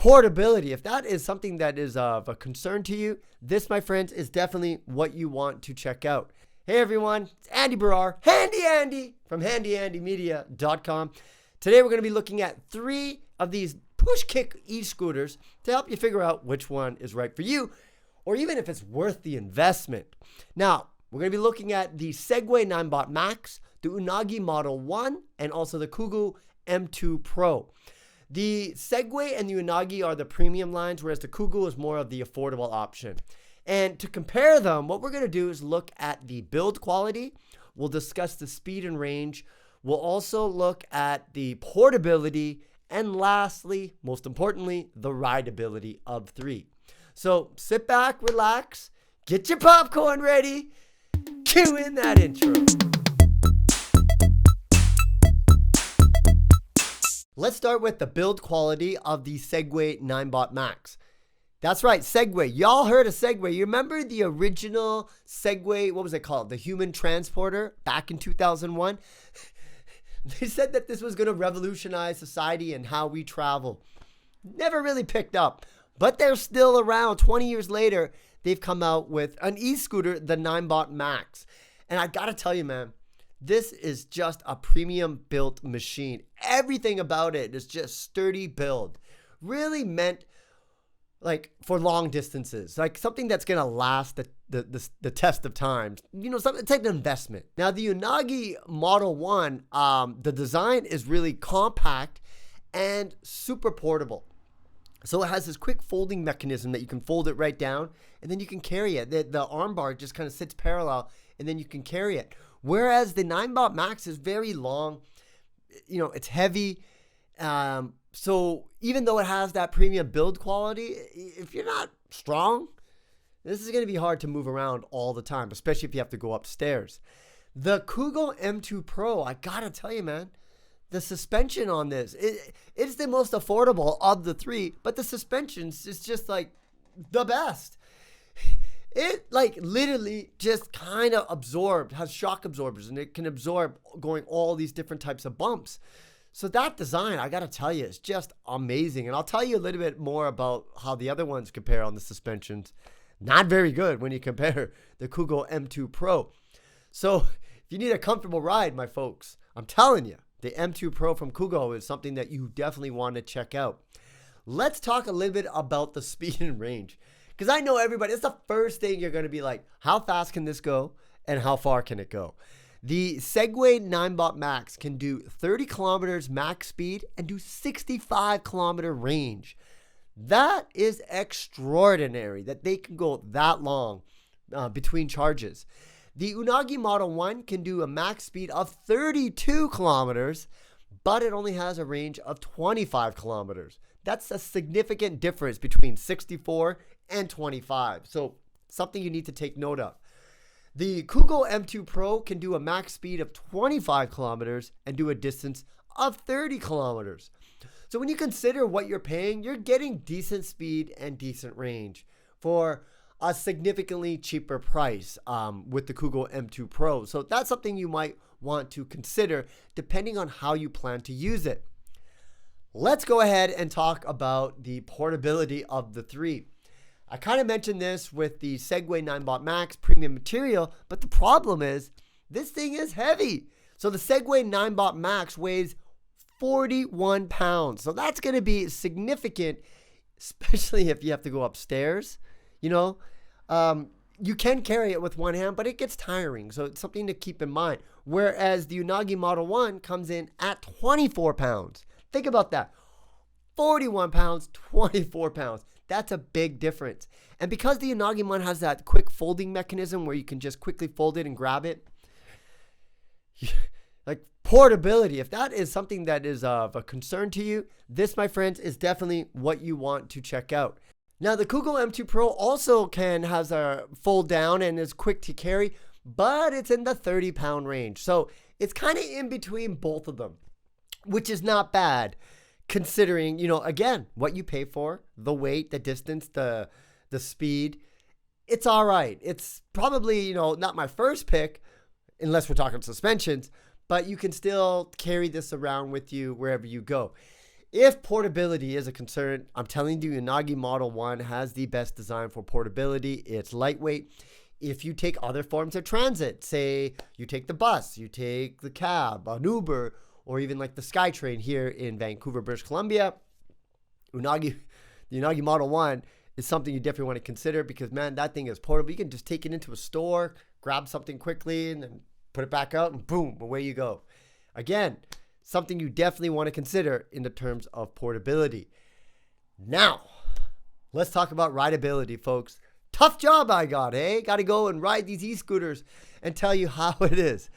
Portability, if that is something that is of a concern to you, this, my friends, is definitely what you want to check out. Hey everyone, it's Andy Baryer, Handy Andy from handyandymedia.com. Today we're going to be looking at 3 of these push-kick e-scooters to help you figure out which one is right for you, or even if it's worth the investment. Now, we're going to be looking at the Segway Ninebot Max, the Unagi Model One, and also the Kugoo M2 Pro. The Segway and the Unagi are the premium lines, whereas the Kugoo is more of the affordable option. And to compare them, what we're going to do is look at the build quality. We'll discuss the speed and range. We'll also look at the portability. And lastly, most importantly, the rideability of 3. So sit back, relax, get your popcorn ready, cue in that intro. Let's start with the build quality of the Segway Ninebot Max. That's right, Segway. Y'all heard of Segway. You remember the original Segway, what was it called? The Human Transporter back in 2001? They said that this was going to revolutionize society and how we travel. Never really picked up, but they're still around. 20 years later, they've come out with an e-scooter, the Ninebot Max. And I got to tell you, man, this is just a premium built machine. Everything about it is just sturdy build. Really meant like for long distances, like something that's going to last the test of time. You know, something, it's like an investment. Now, the Unagi Model One, the design is really compact and super portable. So it has this quick folding mechanism that you can fold it right down and then you can carry it. The arm bar just kind of sits parallel and then you can carry it. Whereas the Ninebot Max is very long, you know, it's heavy. So even though it has that premium build quality, if you're not strong, this is going to be hard to move around all the time, especially if you have to go upstairs. The Kugoo M2 Pro, I got to tell you, man, the suspension on this, it's the most affordable of the 3, but the suspension is just like the best. It like literally just kind of has shock absorbers, and it can absorb going all these different types of bumps. So that design, I got to tell you, is just amazing. And I'll tell you a little bit more about how the other ones compare on the suspensions. Not very good when you compare the Kugoo M2 Pro. So if you need a comfortable ride, my folks, I'm telling you, the M2 Pro from Kugoo is something that you definitely want to check out. Let's talk a little bit about the speed and range. Because I know everybody, it's the first thing you're going to be like, how fast can this go and how far can it go? The Segway Ninebot Max can do 30 kilometers max speed and do 65 kilometer range. That is extraordinary that they can go that long between charges. The Unagi Model One can do a max speed of 32 kilometers, but it only has a range of 25 kilometers. That's a significant difference between 64 and 25. So something you need to take note of. The Kugoo M2 Pro can do a max speed of 25 kilometers and do a distance of 30 kilometers. So when you consider what you're paying, you're getting decent speed and decent range for a significantly cheaper price with the Kugoo M2 Pro. So that's something you might want to consider depending on how you plan to use it. Let's go ahead and talk about the portability of the 3. I kind of mentioned this with the Segway Ninebot Max premium material, but the problem is this thing is heavy. So the Segway Ninebot Max weighs 41 pounds. So that's going to be significant, especially if you have to go upstairs. You know, you can carry it with one hand, but it gets tiring. So it's something to keep in mind. Whereas the Unagi Model One comes in at 24 pounds. Think about that. 41 pounds, 24 pounds. That's a big difference. And because the Unagi one has that quick folding mechanism where you can just quickly fold it and grab it, like portability, if that is something that is of a concern to you, this, my friends, is definitely what you want to check out. Now, the Kugoo M2 Pro also has a fold down and is quick to carry, but it's in the 30-pound range. So it's kind of in between both of them, which is not bad. Considering, you know, again, what you pay for, the weight, the distance, the speed, it's all right. It's probably, you know, not my first pick, unless we're talking suspensions, but you can still carry this around with you wherever you go. If portability is a concern, I'm telling you, Unagi Model 1 has the best design for portability. It's lightweight. If you take other forms of transit, say you take the bus, you take the cab, an Uber, or even like the SkyTrain here in Vancouver, British Columbia, the Unagi Model 1 is something you definitely want to consider because, man, that thing is portable. You can just take it into a store, grab something quickly, and then put it back out, and boom, away you go. Again, something you definitely want to consider in the terms of portability. Now, let's talk about rideability, folks. Tough job I got, eh? Got to go and ride these e-scooters and tell you how it is.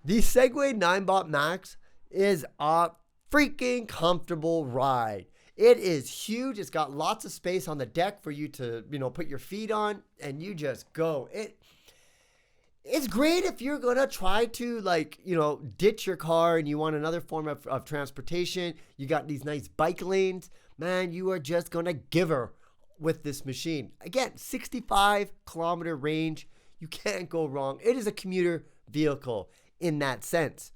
The Segway Ninebot Max is a freaking comfortable ride. It is huge. It's got lots of space on the deck for you to, put your feet on and you just go. It's great if you're going to try to ditch your car and you want another form of transportation. You got these nice bike lanes. Man, you are just going to give her with this machine. Again, 65-kilometer range. You can't go wrong. It is a commuter vehicle in that sense.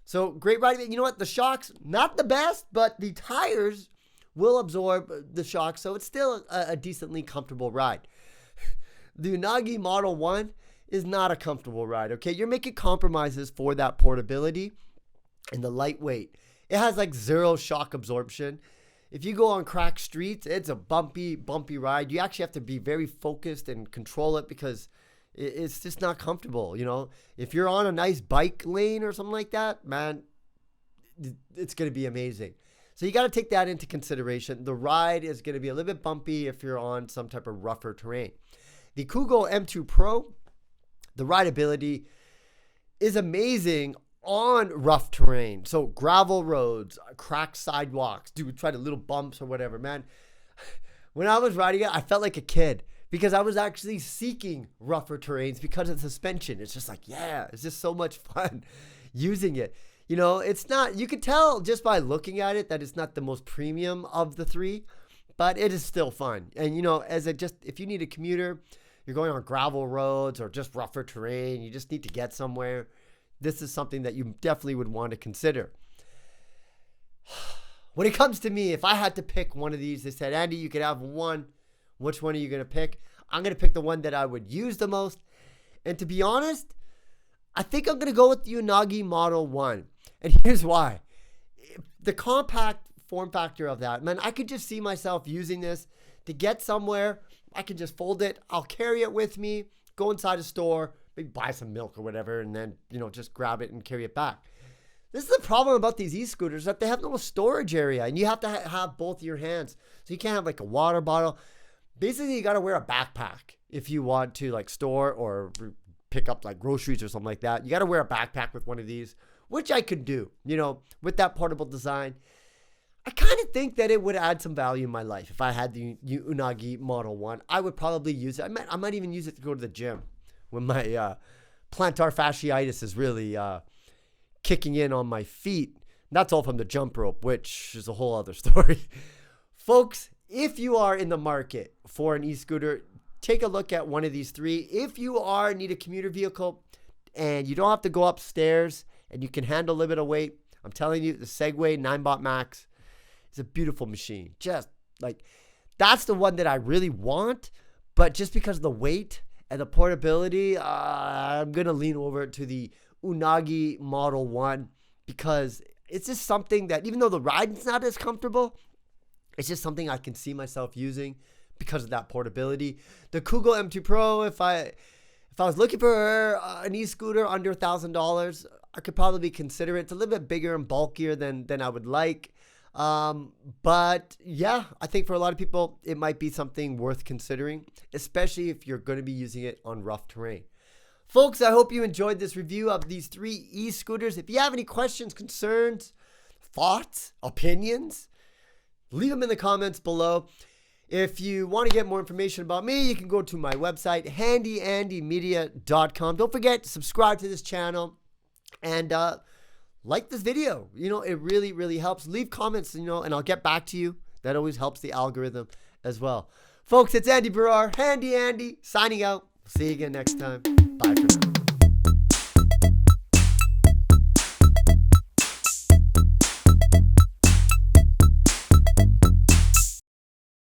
So great riding. You know what? The shocks, not the best, but the tires will absorb the shocks. So it's still a decently comfortable ride. The Unagi Model 1 is not a comfortable ride, okay? You're making compromises for that portability and the lightweight. It has like zero shock absorption. If you go on cracked streets, it's a bumpy ride. You actually have to be very focused and control it because it's just not comfortable, If you're on a nice bike lane or something like that, man, it's going to be amazing. So you got to take that into consideration. The ride is going to be a little bit bumpy if you're on some type of rougher terrain. The Kugoo M2 Pro, the rideability is amazing on rough terrain. So gravel roads, cracked sidewalks, dude, try to little bumps or whatever, man. When I was riding it, I felt like a kid because I was actually seeking rougher terrains because of suspension. It's just like, yeah, it's just so much fun using it. It's not, you can tell just by looking at it that it's not the most premium of the three, but it is still fun. And, if you need a commuter, you're going on gravel roads or just rougher terrain, you just need to get somewhere, this is something that you definitely would want to consider. When it comes to me, if I had to pick one of these, they said, Andy, you could have one. Which one are you going to pick? I'm going to pick the one that I would use the most. And to be honest, I think I'm going to go with the Unagi Model 1. And here's why. The compact form factor of that, man, I could just see myself using this to get somewhere. I can just fold it. I'll carry it with me, go inside a store, maybe buy some milk or whatever, and then, just grab it and carry it back. This is the problem about these e-scooters, that they have no storage area, and you have to have both your hands. So you can't have like a water bottle. Basically, you got to wear a backpack if you want to store or pick up like groceries or something like that. You got to wear a backpack with one of these, which I could do, with that portable design. I kind of think that it would add some value in my life. If I had the Unagi Model 1, I would probably use it. I might even use it to go to the gym when my plantar fasciitis is really kicking in on my feet. That's all from the jump rope, which is a whole other story. Folks, if you are in the market for an e-scooter, take a look at one of these three. If you need a commuter vehicle and you don't have to go upstairs and you can handle a little bit of weight, I'm telling you, the Segway Ninebot Max is a beautiful machine. Just like, that's the one that I really want, but just because of the weight and the portability, I'm going to lean over to the Unagi Model 1 because it's just something that, even though the ride's not as comfortable, it's just something I can see myself using because of that portability. The Kugoo M2 Pro, if I was looking for an e-scooter under $1,000, I could probably consider it. It's a little bit bigger and bulkier than I would like. But yeah, I think for a lot of people, it might be something worth considering, especially if you're going to be using it on rough terrain. Folks, I hope you enjoyed this review of these three e-scooters. If you have any questions, concerns, thoughts, opinions, leave them in the comments below. If you want to get more information about me, you can go to my website, handyandymedia.com. Don't forget to subscribe to this channel and like this video. It really, really helps. Leave comments, and I'll get back to you. That always helps the algorithm as well. Folks, it's Andy Baryer, Handy Andy, signing out. See you again next time. Bye for now.